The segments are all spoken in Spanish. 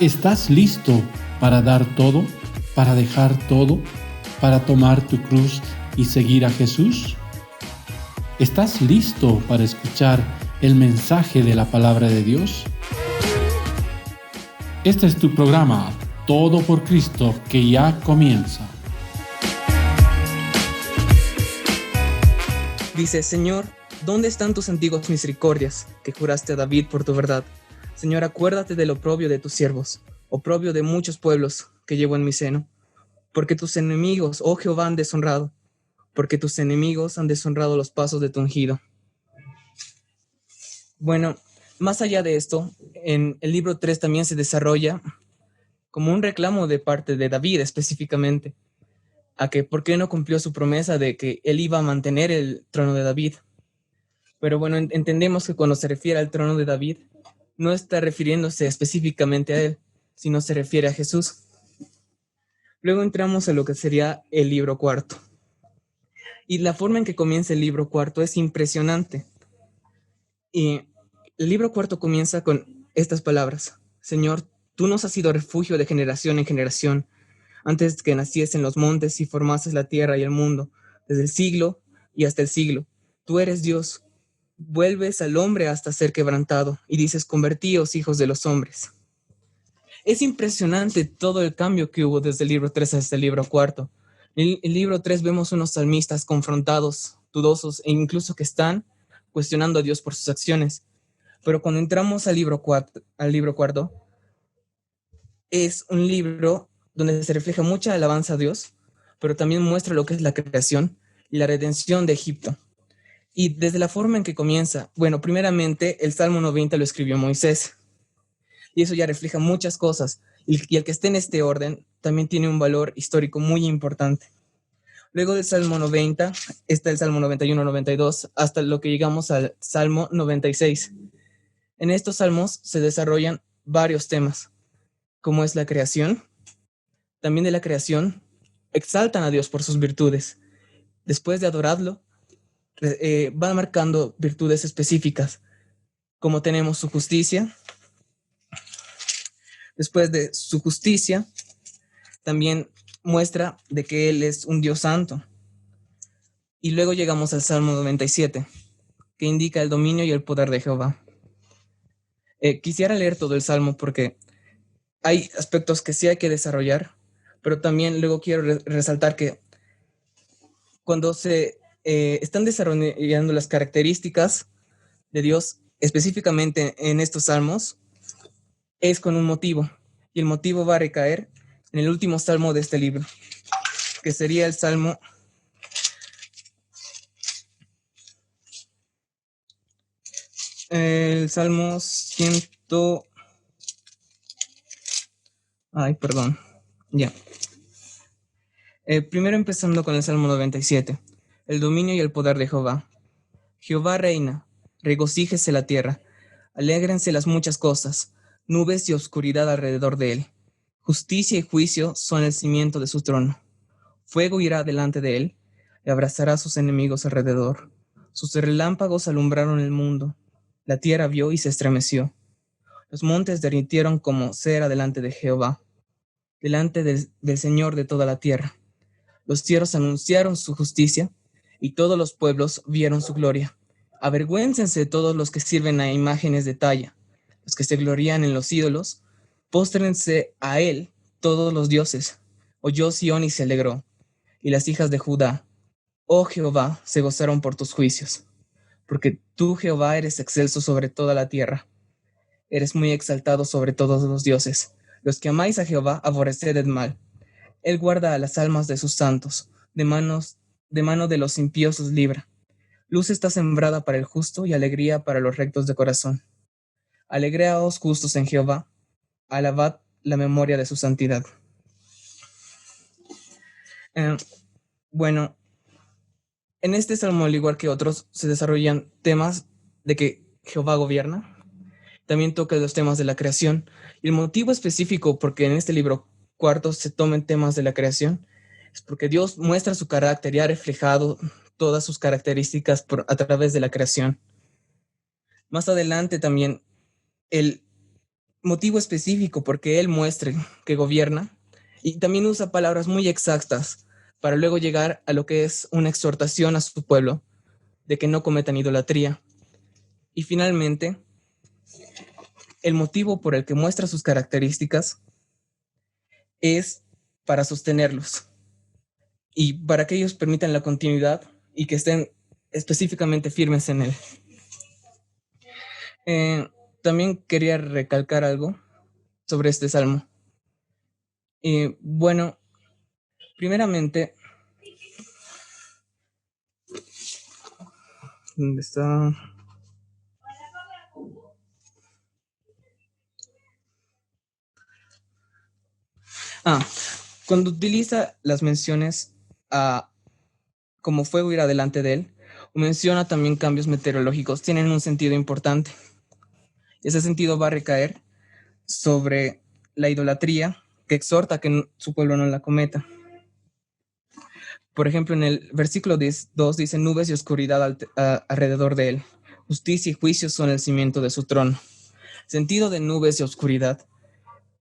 ¿Estás listo para dar todo, para dejar todo, para tomar tu cruz y seguir a Jesús? ¿Estás listo para escuchar el mensaje de la palabra de Dios? Este es tu programa, Todo por Cristo, que ya comienza. Dice: Señor, ¿dónde están tus antiguas misericordias que juraste a David por tu verdad? Señor, acuérdate del oprobio de tus siervos, oprobio de muchos pueblos que llevo en mi seno. Porque tus enemigos, oh Jehová, han deshonrado, porque tus enemigos han deshonrado los pasos de tu ungido. Bueno, más allá de esto, en el libro 3 también se desarrolla como un reclamo de parte de David específicamente, a que por qué no cumplió su promesa de que él iba a mantener el trono de David. Pero bueno, entendemos que cuando se refiere al trono de David, no está refiriéndose específicamente a él, sino se refiere a Jesús. Luego entramos a lo que sería el libro cuarto. Y la forma en que comienza el libro cuarto es impresionante. Y el libro cuarto comienza con estas palabras: Señor, tú nos has sido refugio de generación en generación, antes que naciesen los montes y formases la tierra y el mundo, desde el siglo y hasta el siglo. Tú eres Dios. Vuelves al hombre hasta ser quebrantado y dices: convertíos, hijos de los hombres. Es impresionante todo el cambio que hubo desde el libro 3 hasta el libro 4. En el libro 3 vemos unos salmistas confrontados, dudosos e incluso que están cuestionando a Dios por sus acciones. Pero cuando entramos al libro 4, es un libro donde se refleja mucha alabanza a Dios, pero también muestra lo que es la creación y la redención de Egipto. Y desde la forma en que comienza, bueno, primeramente el Salmo 90 lo escribió Moisés, y eso ya refleja muchas cosas, y el que esté en este orden también tiene un valor histórico muy importante. Luego del Salmo 90 está el Salmo 91, 92, hasta lo que llegamos al Salmo 96. En estos salmos se desarrollan varios temas, como es la creación. También de la creación exaltan a Dios por sus virtudes. Después de adorarlo, van marcando virtudes específicas, como tenemos su justicia. Después de su justicia, también muestra de que Él es un Dios santo. Y luego llegamos al Salmo 97, que indica el dominio y el poder de Jehová. Quisiera leer todo el Salmo porque hay aspectos que sí hay que desarrollar, pero también luego quiero resaltar que cuando se están desarrollando las características de Dios, específicamente en estos salmos, es con un motivo, y el motivo va a recaer en el último salmo de este libro, que sería el Salmo 100. Primero empezando con el Salmo 97. El dominio y el poder de Jehová. Jehová reina, regocíjese la tierra, alégrense las muchas cosas, nubes y oscuridad alrededor de él. Justicia y juicio son el cimiento de su trono. Fuego irá delante de él, y abrazará a sus enemigos alrededor. Sus relámpagos alumbraron el mundo. La tierra vio y se estremeció. Los montes derritieron como cera delante de Jehová, delante del Señor de toda la tierra. Los cielos anunciaron su justicia, y todos los pueblos vieron su gloria. Avergüéncense todos los que sirven a imágenes de talla, los que se glorían en los ídolos. Póstrense a él todos los dioses. Oyó Sión y se alegró, y las hijas de Judá, oh Jehová, se gozaron por tus juicios. Porque tú, Jehová, eres excelso sobre toda la tierra. Eres muy exaltado sobre todos los dioses. Los que amáis a Jehová, aborreced el mal. Él guarda a las almas de sus santos, de mano de los impíos los libra. Luz está sembrada para el justo y alegría para los rectos de corazón. Alegreaos justos en Jehová, alabad la memoria de su santidad. Bueno, en este salmo, al igual que otros, se desarrollan temas de que Jehová gobierna. También toca los temas de la creación. Y el motivo específico porque en este libro cuarto se tomen temas de la creación es porque Dios muestra su carácter y ha reflejado todas sus características a través de la creación. Más adelante también, el motivo específico porque Él muestre que gobierna, y también usa palabras muy exactas para luego llegar a lo que es una exhortación a su pueblo de que no cometan idolatría. Y finalmente, el motivo por el que muestra sus características es para sostenerlos y para que ellos permitan la continuidad y que estén específicamente firmes en Él. También quería recalcar algo sobre este salmo. Bueno, primeramente, ¿dónde está? Cuando utiliza las menciones a como fuego irá delante de él, o menciona también cambios meteorológicos, tienen un sentido importante. Ese sentido va a recaer sobre la idolatría, que exhorta a que su pueblo no la cometa. Por ejemplo, en el versículo 2 dice: nubes y oscuridad alrededor de él, justicia y juicio son el cimiento de su trono. Sentido de nubes y oscuridad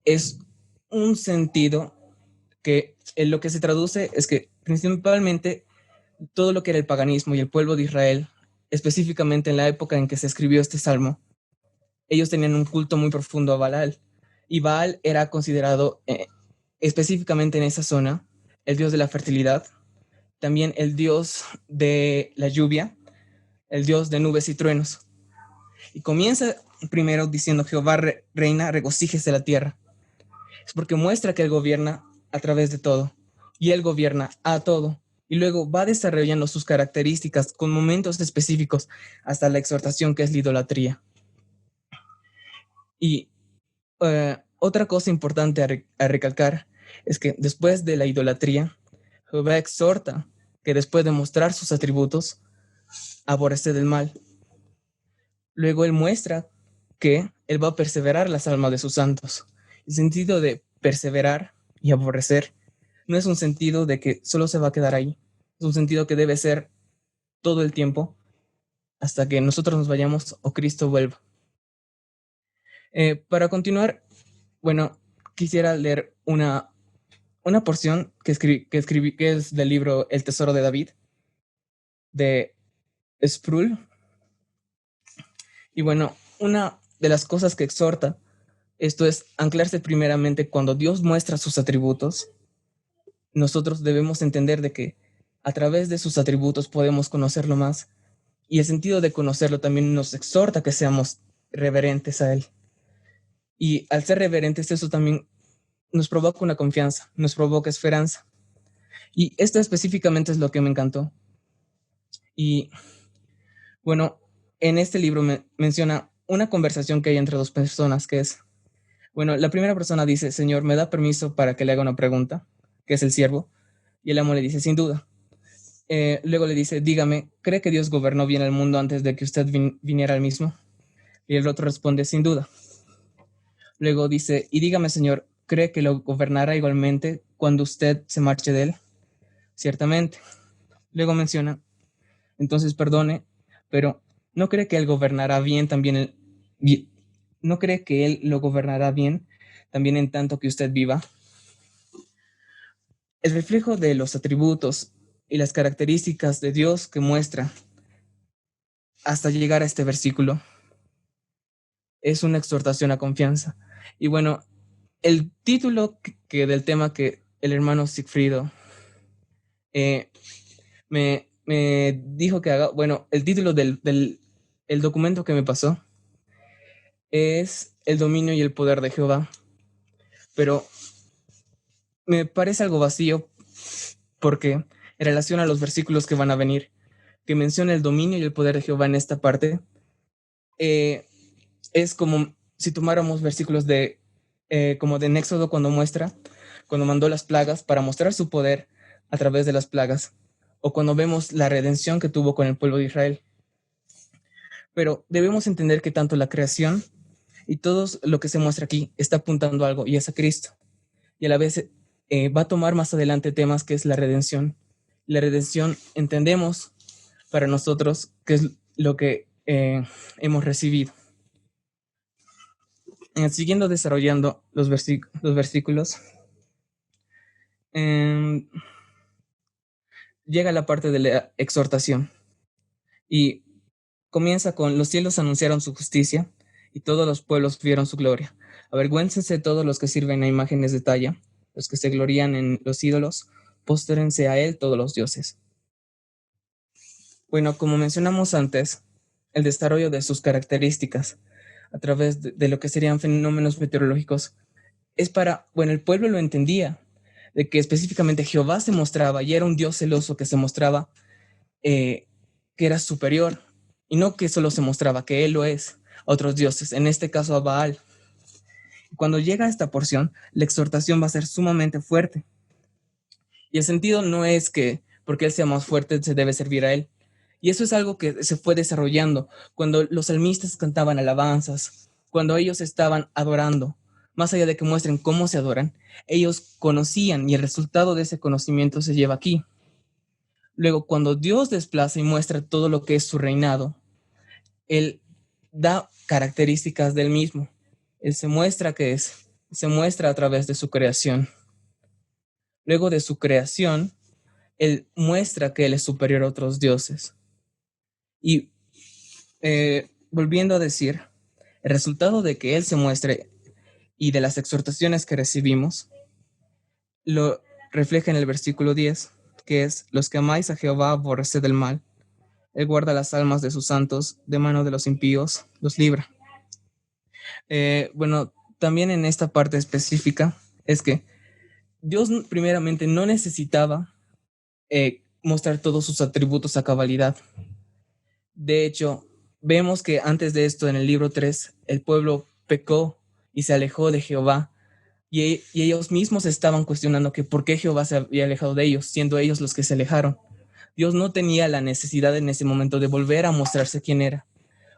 es un sentido que en lo que se traduce es que principalmente todo lo que era el paganismo y el pueblo de Israel, específicamente en la época en que se escribió este salmo, ellos tenían un culto muy profundo a Baal, y Baal era considerado específicamente en esa zona el dios de la fertilidad, también el dios de la lluvia, el dios de nubes y truenos. Y comienza primero diciendo: Jehová reina, regocíjese la tierra. Es porque muestra que Él gobierna a través de todo, y Él gobierna a todo. Y luego va desarrollando sus características con momentos específicos hasta la exhortación, que es la idolatría. Y otra cosa importante a recalcar es que después de la idolatría, Jehová exhorta que después de mostrar sus atributos, aborrece del mal. Luego Él muestra que Él va a perseverar las almas de sus santos. El sentido de perseverar y aborrecer no es un sentido de que solo se va a quedar ahí. Es un sentido que debe ser todo el tiempo hasta que nosotros nos vayamos o Cristo vuelva. Para continuar, bueno, quisiera leer una porción que escribí, que es del libro El Tesoro de David, de Sproul. Y bueno, una de las cosas que exhorta esto es anclarse primeramente cuando Dios muestra sus atributos. Nosotros debemos entender de que a través de sus atributos podemos conocerlo más, y el sentido de conocerlo también nos exhorta que seamos reverentes a Él. Y al ser reverentes, eso también nos provoca una confianza, nos provoca esperanza. Y esto específicamente es lo que me encantó. Y bueno, en este libro menciona una conversación que hay entre dos personas, que es, bueno, la primera persona dice: Señor, ¿me da permiso para que le haga una pregunta? Que es el siervo. Y el amo le dice: sin duda. Luego le dice: dígame, ¿cree que Dios gobernó bien el mundo antes de que usted viniera al mismo? Y el otro responde: sin duda. Luego dice: y dígame, Señor, ¿cree que lo gobernará igualmente cuando usted se marche de él? Ciertamente. Luego menciona: entonces perdone, pero ¿no cree que él gobernará bien también? ¿No cree que él lo gobernará bien también en tanto que usted viva? El reflejo de los atributos y las características de Dios que muestra hasta llegar a este versículo es una exhortación a confianza. Y bueno, el título del tema que el hermano Sigfrido me dijo que haga, bueno, el título el documento que me pasó es El dominio y el poder de Jehová, pero me parece algo vacío porque en relación a los versículos que van a venir, que menciona el dominio y el poder de Jehová en esta parte, es como si tomáramos versículos como de Éxodo, cuando mandó las plagas para mostrar su poder a través de las plagas, o cuando vemos la redención que tuvo con el pueblo de Israel. Pero debemos entender que tanto la creación y todo lo que se muestra aquí está apuntando a algo, y es a Cristo. Y a la vez va a tomar más adelante temas que es la redención. La redención entendemos para nosotros que es lo que hemos recibido. Siguiendo desarrollando los versículos, llega la parte de la exhortación y comienza con: los cielos anunciaron su justicia y todos los pueblos vieron su gloria. Avergüéncense todos los que sirven a imágenes de talla, los que se glorían en los ídolos, póstrense a él todos los dioses. Bueno, como mencionamos antes, el desarrollo de sus características a través de lo que serían fenómenos meteorológicos es bueno, el pueblo lo entendía, de que específicamente Jehová se mostraba y era un Dios celoso que se mostraba, que era superior, y no que solo se mostraba, que él lo es a otros dioses, en este caso a Baal. Cuando llega a esta porción, la exhortación va a ser sumamente fuerte. Y el sentido no es que porque él sea más fuerte se debe servir a él. Y eso es algo que se fue desarrollando cuando los salmistas cantaban alabanzas, cuando ellos estaban adorando. Más allá de que muestren cómo se adoran, ellos conocían y el resultado de ese conocimiento se lleva aquí. Luego, cuando Dios desplaza y muestra todo lo que es su reinado, Él da características del mismo. Él se muestra se muestra a través de su creación. Luego de su creación, Él muestra que Él es superior a otros dioses. Y volviendo a decir, el resultado de que Él se muestre y de las exhortaciones que recibimos, lo refleja en el versículo 10, que es: los que amáis a Jehová, aborreced el mal. Él guarda las almas de sus santos, de mano de los impíos los libra. Bueno, también en esta parte específica es que Dios primeramente no necesitaba mostrar todos sus atributos a cabalidad. De hecho, vemos que antes de esto, en el libro 3, el pueblo pecó y se alejó de Jehová, y ellos mismos estaban cuestionando que por qué Jehová se había alejado de ellos, siendo ellos los que se alejaron. Dios no tenía la necesidad en ese momento de volver a mostrarse quién era,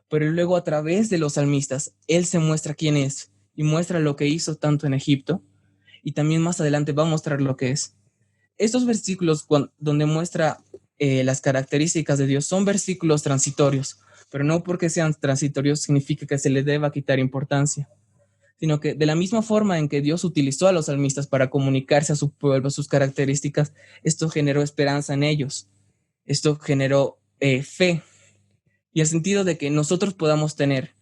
pero luego a través de los salmistas, Él se muestra quién es y muestra lo que hizo tanto en Egipto, y también más adelante va a mostrar lo que es. Estos versículos donde muestra las características de Dios son versículos transitorios, pero no porque sean transitorios significa que se le deba quitar importancia, sino que de la misma forma en que Dios utilizó a los salmistas para comunicarse a su pueblo sus características, esto generó esperanza en ellos, esto generó fe, y el sentido de que nosotros podamos tener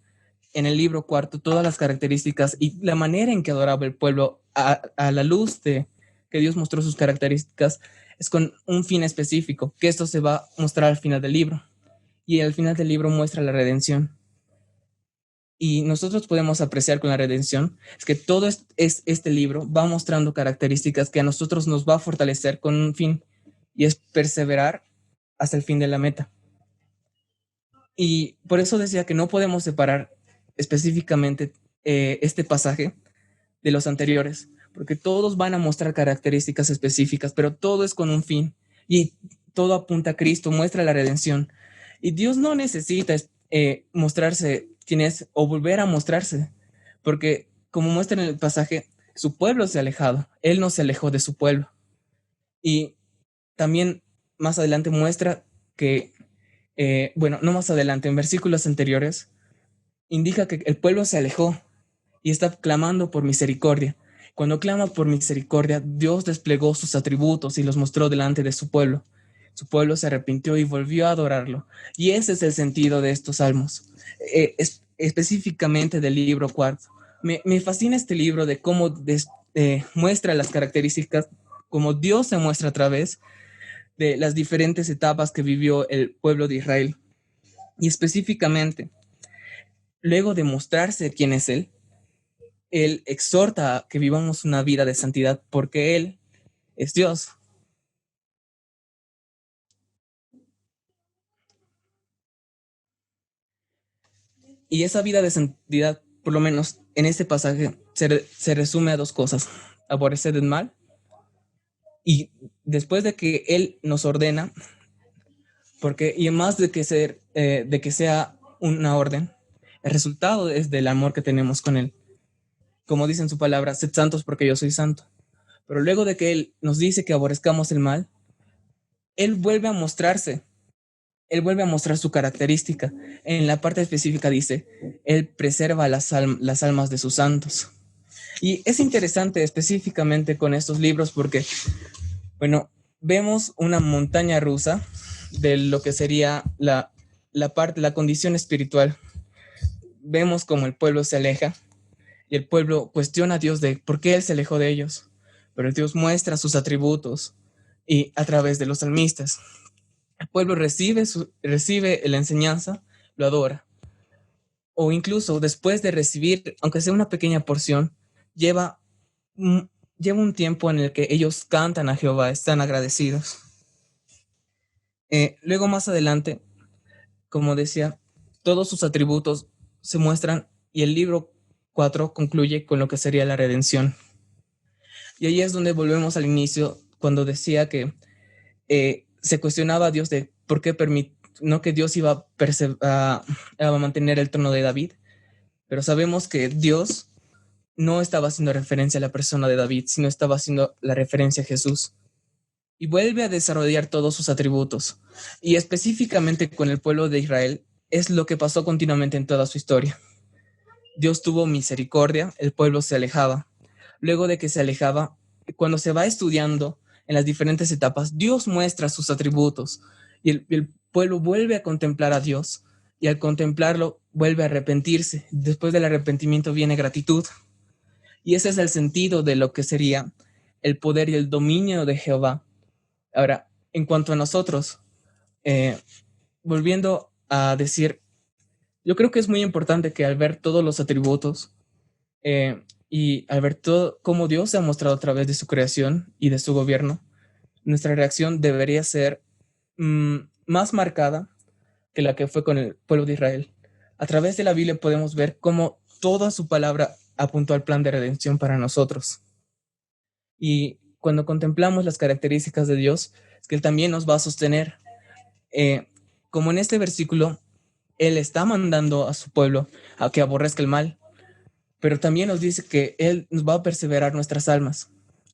en el libro cuarto todas las características y la manera en que adoraba el pueblo a la luz de que Dios mostró sus características es con un fin específico, que esto se va a mostrar al final del libro, y al final del libro muestra la redención. Y nosotros podemos apreciar con la redención es que todo este libro va mostrando características que a nosotros nos va a fortalecer con un fin, y es perseverar hasta el fin de la meta. Y por eso decía que no podemos separar específicamente este pasaje de los anteriores, porque todos van a mostrar características específicas, pero todo es con un fin, y todo apunta a Cristo, muestra la redención. Y Dios no necesita mostrarse quién es o volver a mostrarse, porque como muestra en el pasaje, su pueblo se ha alejado, Él no se alejó de su pueblo. Y también más adelante muestra que, bueno, no más adelante, en versículos anteriores, indica que el pueblo se alejó y está clamando por misericordia. Cuando clama por misericordia, Dios desplegó sus atributos y los mostró delante de su pueblo. Su pueblo se arrepintió y volvió a adorarlo. Y ese es el sentido de estos salmos, específicamente del libro cuarto. Me fascina este libro de cómo muestra las características, cómo Dios se muestra a través de las diferentes etapas que vivió el pueblo de Israel. Y específicamente, luego de mostrarse quién es Él exhorta a que vivamos una vida de santidad porque Él es Dios. Y esa vida de santidad, por lo menos en este pasaje, se resume a dos cosas: aborrecer el mal, y después de que Él nos ordena, porque y más de que sea una orden, el resultado es del amor que tenemos con Él. Como dice en su palabra: sed santos porque yo soy santo. Pero luego de que Él nos dice que aborrezcamos el mal, Él vuelve a mostrarse Él vuelve a mostrar su característica. En la parte específica dice, Él preserva las almas de sus santos. Y es interesante específicamente con estos libros porque, bueno, vemos una montaña rusa de lo que sería la condición espiritual. Vemos como el pueblo se aleja y el pueblo cuestiona a Dios de por qué Él se alejó de ellos. Pero Dios muestra sus atributos y a través de los salmistas. El pueblo recibe la enseñanza, lo adora. O incluso después de recibir, aunque sea una pequeña porción, lleva un tiempo en el que ellos cantan a Jehová, están agradecidos. Luego más adelante, como decía, todos sus atributos se muestran y el libro 4 concluye con lo que sería la redención. Y ahí es donde volvemos al inicio, cuando decía que se cuestionaba a Dios de por qué no que Dios iba a mantener el trono de David, pero sabemos que Dios no estaba haciendo referencia a la persona de David, sino estaba haciendo la referencia a Jesús. Y vuelve a desarrollar todos sus atributos. Y específicamente con el pueblo de Israel, es lo que pasó continuamente en toda su historia. Dios tuvo misericordia, el pueblo se alejaba. Luego de que se alejaba, cuando se va estudiando en las diferentes etapas, Dios muestra sus atributos y el pueblo vuelve a contemplar a Dios y al contemplarlo vuelve a arrepentirse. Después del arrepentimiento viene gratitud. Y ese es el sentido de lo que sería el poder y el dominio de Jehová. Ahora, en cuanto a nosotros, volviendo a decir, yo creo que es muy importante que al ver todos los atributos y al ver todo cómo Dios se ha mostrado a través de su creación y de su gobierno, nuestra reacción debería ser más marcada que la que fue con el pueblo de Israel. A través de la Biblia podemos ver cómo toda su palabra apuntó al plan de redención para nosotros. Y cuando contemplamos las características de Dios, es que Él también nos va a sostener. Como en este versículo, Él está mandando a su pueblo a que aborrezca el mal, pero también nos dice que Él nos va a perseverar nuestras almas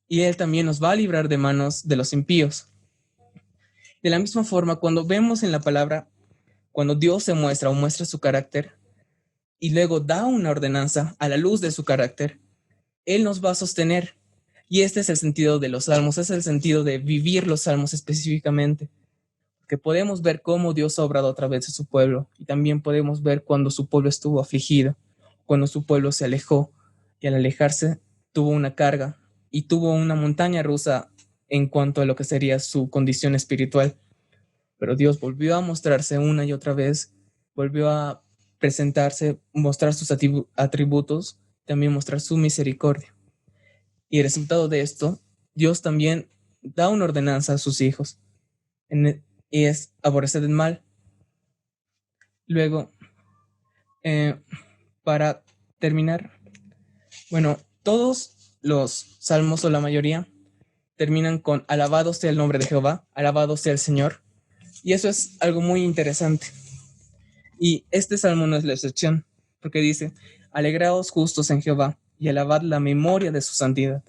y Él también nos va a librar de manos de los impíos. De la misma forma, cuando vemos en la palabra, cuando Dios se muestra o muestra su carácter y luego da una ordenanza a la luz de su carácter, Él nos va a sostener. Y este es el sentido de los salmos, es el sentido de vivir los salmos específicamente, que podemos ver cómo Dios ha obrado a través de su pueblo y también podemos ver cuando su pueblo estuvo afligido, cuando su pueblo se alejó y al alejarse tuvo una carga y tuvo una montaña rusa en cuanto a lo que sería su condición espiritual. Pero Dios volvió a mostrarse una y otra vez, volvió a presentarse, mostrar sus atributos, también mostrar su misericordia. Y el resultado de esto, Dios también da una ordenanza a sus hijos, y es aborrecer el mal. Luego, para terminar, bueno, todos los salmos o la mayoría terminan con alabado sea el nombre de Jehová, alabado sea el Señor. Y eso es algo muy interesante. Y este salmo no es la excepción, porque dice, alegraos justos en Jehová y alabad la memoria de su santidad.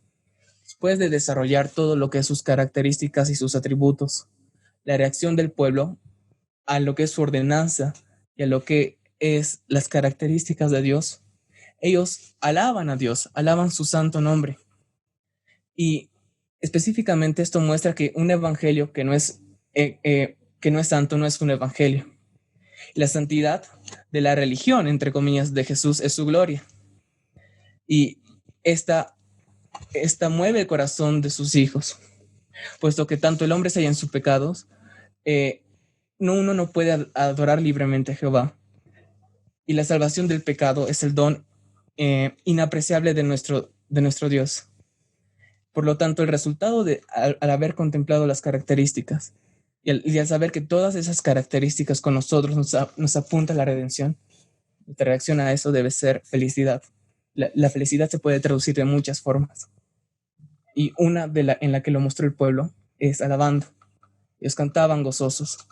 Después de desarrollar todo lo que es sus características y sus atributos, la reacción del pueblo a lo que es su ordenanza y a lo que es las características de Dios, ellos alaban a Dios, alaban su santo nombre. Y específicamente esto muestra que un evangelio que no es santo no es un evangelio. La santidad de la religión, entre comillas, de Jesús es su gloria. Y esta mueve el corazón de sus hijos, puesto que tanto el hombre se halla en sus pecados, uno no puede adorar libremente a Jehová. Y la salvación del pecado es el don inapreciable de nuestro Dios. Por lo tanto, el resultado al haber contemplado las características y al saber que todas esas características con nosotros nos apunta a la redención, nuestra reacción a eso debe ser felicidad. La felicidad se puede traducir de muchas formas. Y una en la que lo mostró el pueblo es alabando. Ellos cantaban gozosos.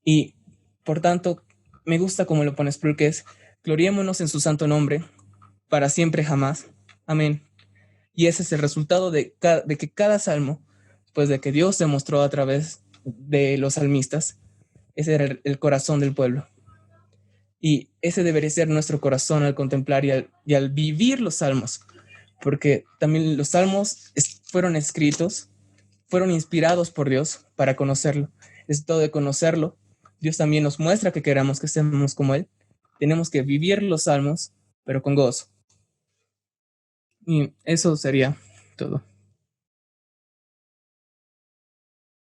Y por tanto, me gusta como lo pones, porque es gloriémonos en su santo nombre para siempre jamás. Amén. Y ese es el resultado de que cada salmo, pues de que Dios se mostró a través de los salmistas, Ese era el corazón del pueblo. Y ese debería ser nuestro corazón al contemplar y al vivir los salmos, porque también los salmos fueron escritos, fueron inspirados por Dios para conocerlo. Es todo de conocerlo. Dios también nos muestra que queramos que seamos como Él. Tenemos que vivir los salmos, pero con gozo. Y eso sería todo.